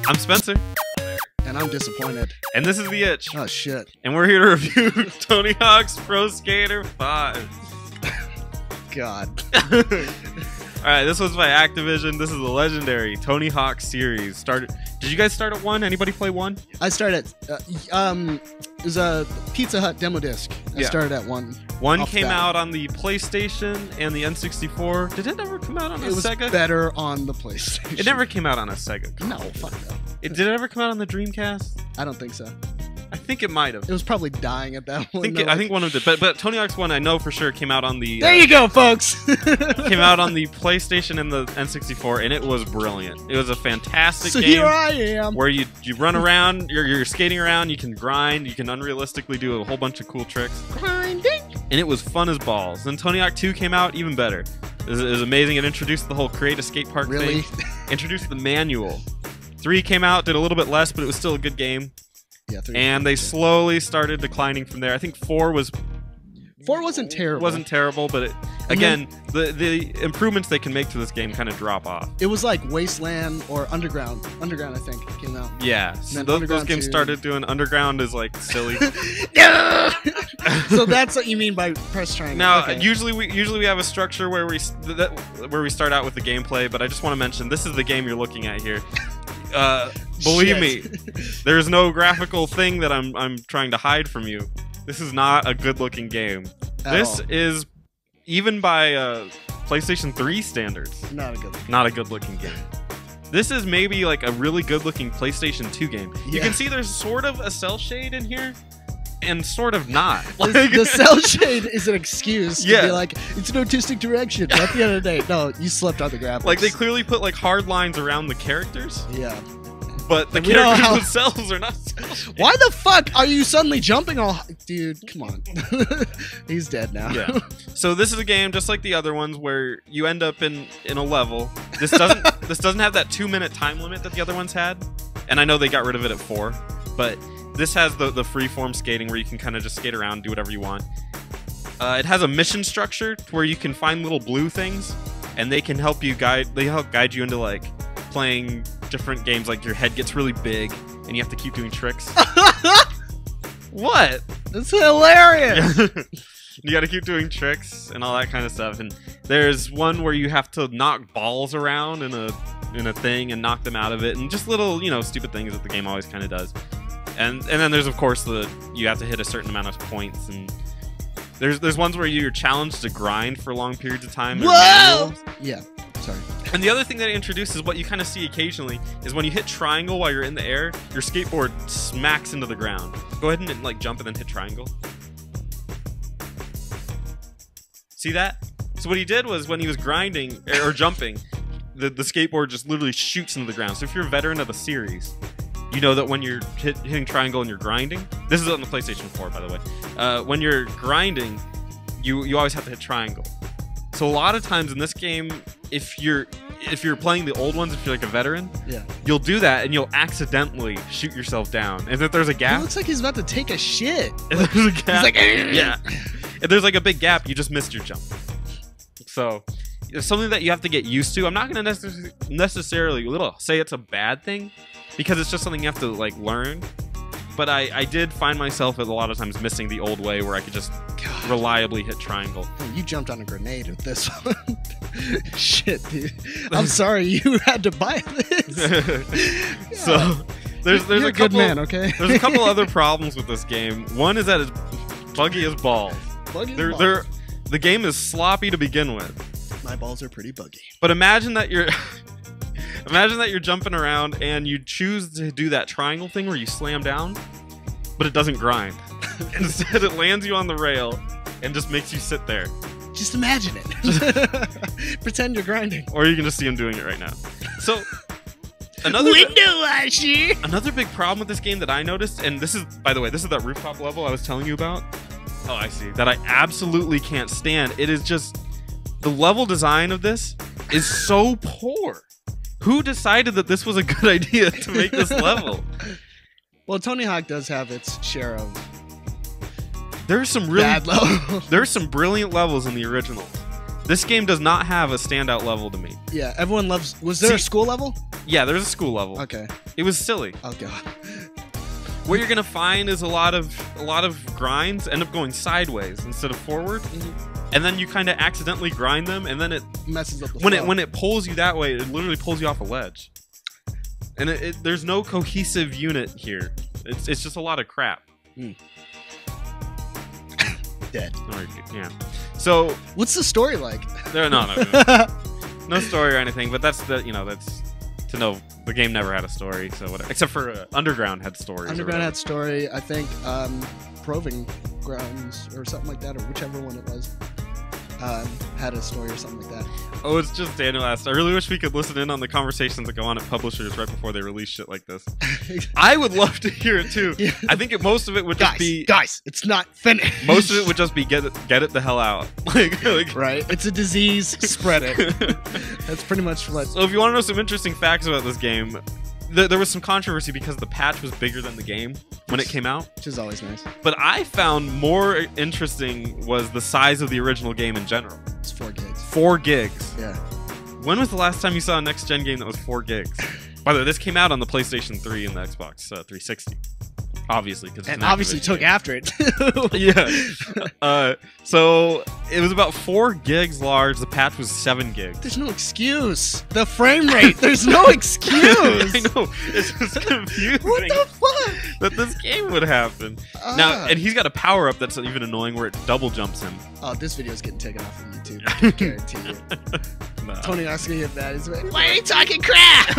I'm Spencer. And I'm disappointed. And this is The Itch. Oh, shit. And we're here to review Tony Hawk's Pro Skater 5. God. Alright, this was by Activision. This is the legendary Tony Hawk series. Did you guys start at 1? Anybody play 1? I started at, it was a Pizza Hut demo disc. I started at 1. 1 came out on the PlayStation and the N64. Did it ever come out on a Sega? It was better on the PlayStation. It never came out on a Sega. No, fuck no. Did it ever come out on the Dreamcast? I don't think so. I think it might have. It was probably dying at that point. I think one of them did. But Tony Hawk's 1 I know for sure came out on the... There you go, folks! Came out on the PlayStation and the N64, and it was brilliant. It was a fantastic game. So here I am! Where you run around, you're skating around, you can grind, you can unrealistically do a whole bunch of cool tricks. Grinding! And it was fun as balls. Then Tony Hawk 2 came out, even better. It was amazing. It introduced the whole create a skate park thing. Introduced the manual. 3 came out, did a little bit less, but it was still a good game. Yeah, 3 and they slowly started declining from there. I think 4 wasn't terrible. Wasn't terrible, but again, the improvements they can make to this game kind of drop off. It was like Wasteland or Underground. Underground, I think, came out. Yeah, so those games started doing Underground is like silly. So that's what you mean by press triangle. Now, usually we have a structure where we start out with the gameplay, but I just want to mention this is the game you're looking at here. Believe me, there's no graphical thing that I'm trying to hide from you. This is not a good-looking game. This is, even by PlayStation 3 standards, not a good-looking game. This is maybe like a really good-looking PlayStation 2 game. You can see there's sort of a cell shade in here, and sort of not. The cell shade is an excuse to be like, it's an artistic direction. But at the end of the day, no, you slept on the graphics. Like, they clearly put like hard lines around the characters. Yeah. But the characters themselves are not cell shaded. Why the fuck are you suddenly jumping all... Dude, come on. He's dead now. Yeah. So this is a game just like the other ones where you end up in a level. This doesn't have that 2-minute time limit that the other ones had. And I know they got rid of it at 4. But this has the free-form skating where you can kind of just skate around and do whatever you want. It has a mission structure where you can find little blue things, and they can help you guide you into like playing different games. Like your head gets really big, and you have to keep doing tricks. What? It's hilarious. You got to keep doing tricks and all that kind of stuff. And there's one where you have to knock balls around in a thing and knock them out of it, and just little stupid things that the game always kind of does. And then there's of course you have to hit a certain amount of points, and there's ones where you're challenged to grind for long periods of time. Whoa! Yeah, sorry. And the other thing that it introduces, what you kind of see occasionally, is when you hit triangle while you're in the air, your skateboard smacks into the ground. Go ahead and like jump and then hit triangle. See that? So what he did was when he was grinding or jumping, the skateboard just literally shoots into the ground. So if you're a veteran of the series, you know that when you're hitting triangle and you're grinding, this is on the PlayStation 4, by the way. When you're grinding, you always have to hit triangle. So a lot of times in this game, if you're playing the old ones, if you're like a veteran, you'll do that and you'll accidentally shoot yourself down. And if there's a gap, he looks like he's about to take a shit. If there's a gap, he's like, yeah. If there's like a big gap, you just missed your jump. So it's something that you have to get used to. I'm not going to necessarily say it's a bad thing, because it's just something you have to like learn. But I did find myself a lot of times missing the old way where I could just reliably hit triangle. You jumped on a grenade with this one. Shit, dude. I'm sorry you had to buy this. So there's You're a couple, good man, okay? There's a couple other problems with this game. One is that it's buggy as balls. The game is sloppy to begin with. My balls are pretty buggy. But imagine that you're jumping around and you choose to do that triangle thing where you slam down, but it doesn't grind. Instead, it lands you on the rail and just makes you sit there. Just imagine it. Pretend you're grinding. Or you can just see him doing it right now. So another big problem with this game that I noticed, and this is, by the way, this is that rooftop level I was telling you about. Oh, I see. That I absolutely can't stand. It is just, the level design of this is so poor. Who decided that this was a good idea to make this level? Well, Tony Hawk does have its share of there's some really bad levels. There's some brilliant levels in the original. This game does not have a standout level to me. Yeah, everyone loves... Was there a school level? Yeah, there's a school level. Okay. It was silly. Oh god. What you're gonna find is a lot of grinds end up going sideways instead of forward, and then you kind of accidentally grind them, and then it Messes up the when it pulls you that way, it literally pulls you off a ledge. And there's no cohesive unit here. It's just a lot of crap. Dead. Yeah. So what's the story like? No story or anything, but that's to know the game never had a story, so whatever. Except for Underground had stories. Underground had story. I think Proving Grounds or something like that, or whichever one it was, had a story or something like that. Oh, it's just Daniel asked. I really wish we could listen in on the conversations that go on at publishers right before they release shit like this. I would love to hear it too. Yeah. I think most of it would just be guys. It's not finished. Most of it would just be get it the hell out. like right. It's a disease. Spread it. That's pretty much what. So if you want to know some interesting facts about this game, there was some controversy because the patch was bigger than the game when it came out, which is always nice. But I found more interesting was the size of the original game in general. It's 4 gigs. 4 gigs. Yeah. When was the last time you saw a next gen game that was 4 gigs? By the way, this came out on the PlayStation 3 and the Xbox 360. Obviously, because and obviously took after it. Yeah. So it was about 4 gigs large. The patch was 7 gigs. There's no excuse. The frame rate. There's no excuse. I know. It's just confusing. What the fuck? That this game would happen. Now, and he's got a power up that's even annoying where it double jumps him. Oh, this video is getting taken off of YouTube. I guarantee it. No. Tony Hawk's gonna get mad. He's like, why are you talking crap?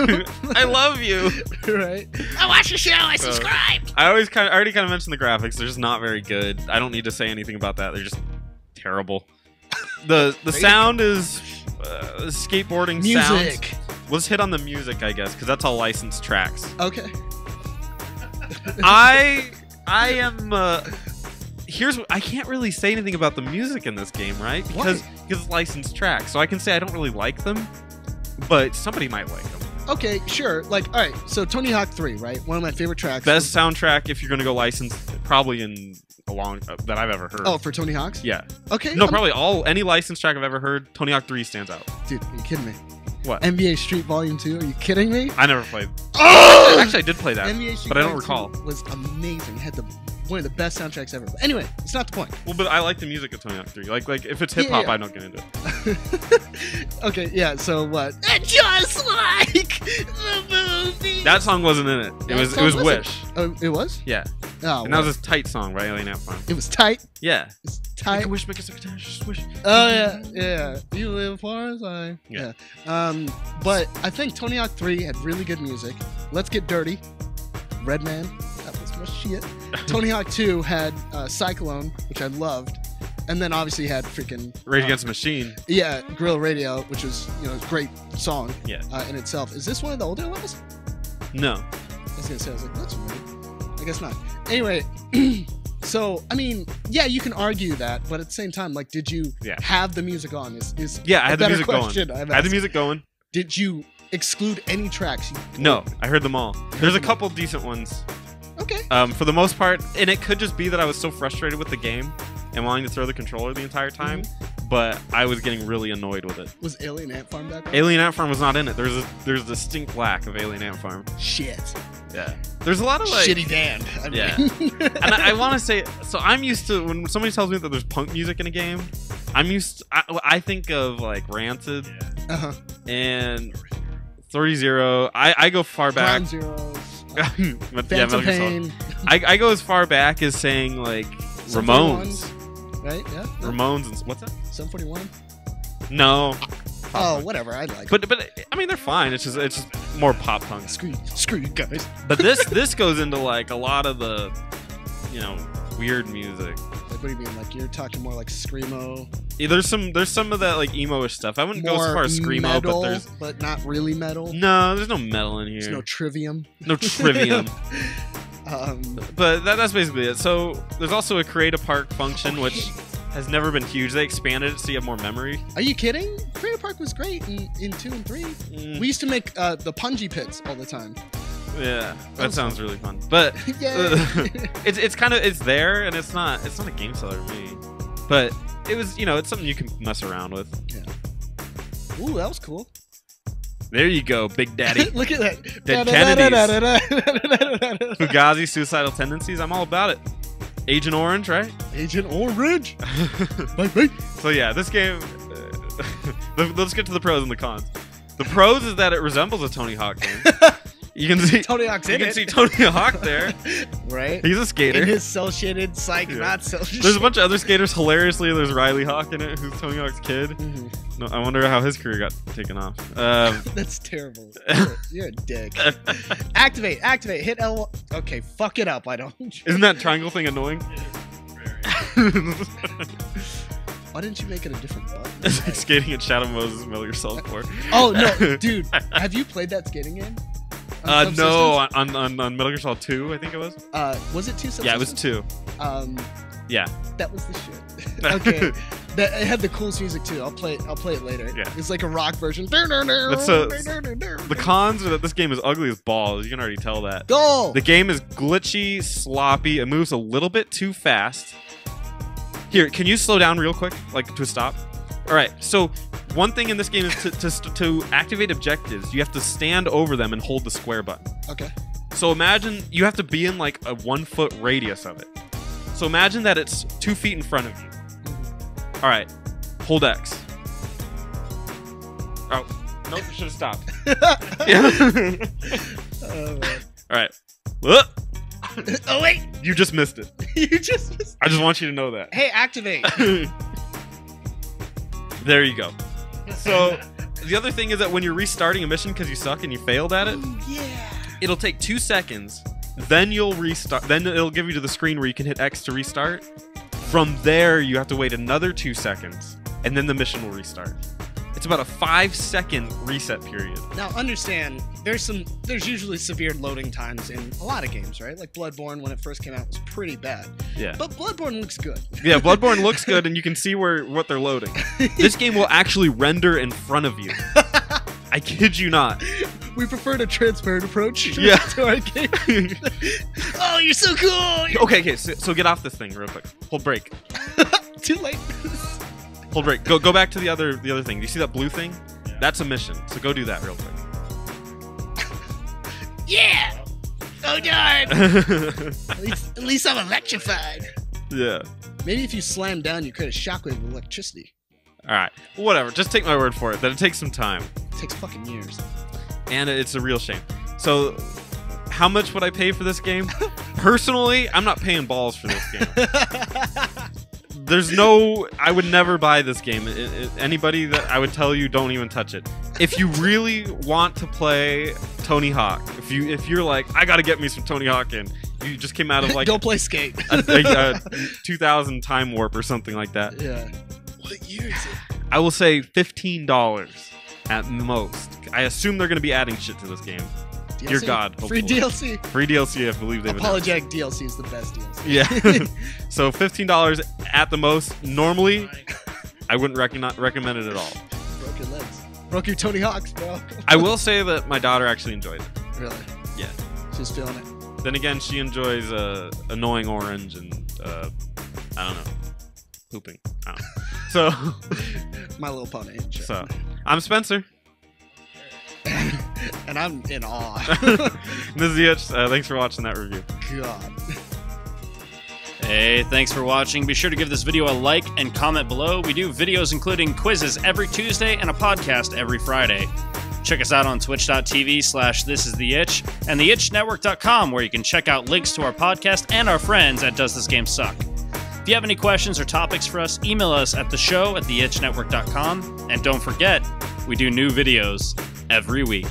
I love you. Right? I watch the show. I subscribe. I already kind of mentioned the graphics. They're just not very good. I don't need to say anything about that. They're just terrible. The sound is skateboarding music. Sounds. Let's hit on the music, I guess, because that's all licensed tracks. Okay. I am. Here's what I can't really say anything about the music in this game, right? Because it's licensed tracks, so I can say I don't really like them, but somebody might like them. Okay, sure. Like, all right. So Tony Hawk 3, right? One of my favorite tracks. Best soundtrack if you're gonna go licensed, probably in a long that I've ever heard. Oh, for Tony Hawk's? Yeah. Okay. No, probably any licensed track I've ever heard. Tony Hawk 3 stands out. Dude, are you kidding me? What? NBA Street Volume 2? Are you kidding me? I never played. Oh! Actually, I did play that, NBA Street but I don't Volume recall. 2 was amazing. It had one of the best soundtracks ever. But anyway, it's not the point. Well, but I like the music of Tony Hawk 3. Like if it's hip hop, I don't get into it. Okay, yeah. So what? Just like the movie. That song wasn't in it. It was Wish. Oh, it was? Yeah. Oh, and that was a tight song by Alien Ant Farm. It was tight. Yeah. It's tight. Make a wish, make a secretary, just wish. Oh yeah. You live for as I. Yeah. But I think Tony Hawk 3 had really good music. Let's Get Dirty. Redman. That was my shit. Tony Hawk 2 had Cyclone, which I loved. And then obviously had freaking Rage Against the Machine. Yeah, Guerrilla Radio, which was a great song. Yeah. In itself. Is this one of the older levels? No. I was gonna say, I was like, that's weird. I guess not. Anyway, so I mean, yeah, you can argue that, but at the same time, like, did you have the music on? Is I had the music going. I had the music going. Did you exclude any tracks? No, I heard them all. There's a couple decent ones. Okay. For the most part, and it could just be that I was so frustrated with the game and wanting to throw the controller the entire time, but I was getting really annoyed with it. Was Alien Ant Farm back on? Alien Ant Farm was not in it. There's a distinct lack of Alien Ant Farm. Shit. Yeah. There's a lot of like shitty band. I mean. Yeah. And I want to say, so I'm used to when somebody tells me that there's punk music in a game. I think of like Rancid and 30. I go far back. Ground Zeroes. Phantom Pain. I go as far back as saying like Ramones. Right? Yeah. Ramones and what's that? Sum 41. No. Oh, whatever. I like. But I mean they're fine. It's just more pop punk. Screw you guys. But this goes into like a lot of the weird music. Like what do you mean? Like you're talking more like screamo? Yeah, there's some of that like emo-ish stuff. I wouldn't go as far as screamo, metal, but not really metal. No, there's no metal in here. There's no trivium. No trivium. But that's basically it. So there's also a Create Park function, which has never been huge. They expanded it so you have more memory. Are you kidding? Create Park was great in 2 and 3. We used to make the punji pits all the time. Yeah, that sounds really fun. But it's there, and it's not a game seller to me. But it was it's something you can mess around with. Yeah. Ooh, that was cool. There you go, Big Daddy. Look at that. Dead Kennedys. Fugazi, Suicidal Tendencies. I'm all about it. Agent Orange, right? Agent Orange. Bye. So yeah, this game. Let's get to the pros and the cons. The pros is that it resembles a Tony Hawk game. You can see Tony Hawk's in it. You can see Tony Hawk there. Right? He's a skater. In his cell-shaded psych, not cell-shaded. There's a bunch of other skaters. Hilariously, there's Riley Hawk in it, who's Tony Hawk's kid. Mm-hmm. No, I wonder how his career got taken off. That's terrible. You're a dick. Activate. Hit L. Okay, fuck it up. I don't. Isn't that triangle thing annoying? Why didn't you make it a different button? It's like skating in Shadow Moses Metal Gear Solid 4. Oh no, dude! Have you played that skating game? No, on Metal Gear Solid 2, I think it was. Was it 2? Yeah, it was 2. Yeah. That was the shit. Okay, it had the coolest music too. I'll play it later. Yeah. It's like a rock version. The cons are that this game is ugly as balls. You can already tell that. Goal. The game is glitchy, sloppy. It moves a little bit too fast. Here, can you slow down real quick, like to a stop? All right. So one thing in this game is to activate objectives, you have to stand over them and hold the square button. Okay. So imagine you have to be in like a 1 foot radius of it. So imagine that it's 2 feet in front of you. All right. Hold X. Oh, nope. You should have stopped. All right. Oh wait. You just missed it. You just missed it. I just want you to know that. Hey, activate. There you go. So the other thing is that when you're restarting a mission because you suck and you failed at it, it'll take 2 seconds. Then you'll restart. Then it'll give you to the screen where you can hit X to restart. From there, you have to wait another 2 seconds, and then the mission will restart. It's about a 5-second reset period. Now, understand, there's usually severe loading times in a lot of games, right? Like Bloodborne, when it first came out, was pretty bad. Yeah. But Bloodborne looks good. Yeah, Bloodborne looks good, and you can see what they're loading. This game will actually render in front of you. I kid you not. We preferred a transparent approach to our game. Oh, you're so cool! Okay, so get off this thing real quick. Hold break. Too late. Hold break. Go back to the other thing. Do you see that blue thing? Yeah. That's a mission. So go do that real quick. Yeah! Oh darn! at least I'm electrified. Yeah. Maybe if you slam down, you create a shockwave of electricity. Alright. Whatever. Just take my word for it that it takes some time. It takes fucking years. And it's a real shame. So, how much would I pay for this game? Personally, I'm not paying balls for this game. I would never buy this game. Anybody that I would tell you, don't even touch it. If you really want to play Tony Hawk, if you're like, I gotta get me some Tony Hawk in, you just came out of like don't play Skate. a 2000 Time Warp or something like that. Yeah. What year is it? I will say $15 at most. I assume they're gonna be adding shit to this game. DLC? Dear God. Free DLC. Free DLC, I believe they've Apologetic DLC is the best DLC. Yeah. So $15 at the most. Normally, I wouldn't recommend it at all. Broke your legs. Broke your Tony Hawks, bro. I will say that my daughter actually enjoyed it. Really? Yeah. She's feeling it. Then again, she enjoys Annoying Orange and, I don't know, pooping. I don't know. So, My Little Pony. Sure. So, I'm Spencer. And I'm in awe. This is the Itch. Thanks for watching that review. God. Hey, thanks for watching. Be sure to give this video a like and comment below. We do videos including quizzes every Tuesday and a podcast every Friday. Check us out on twitch.tv/thisistheitch and theitchnetwork.com, where you can check out links to our podcast and our friends at Does This Game Suck? If you have any questions or topics for us, email us at theshow@theitchnetwork.com. And don't forget, we do new videos every week.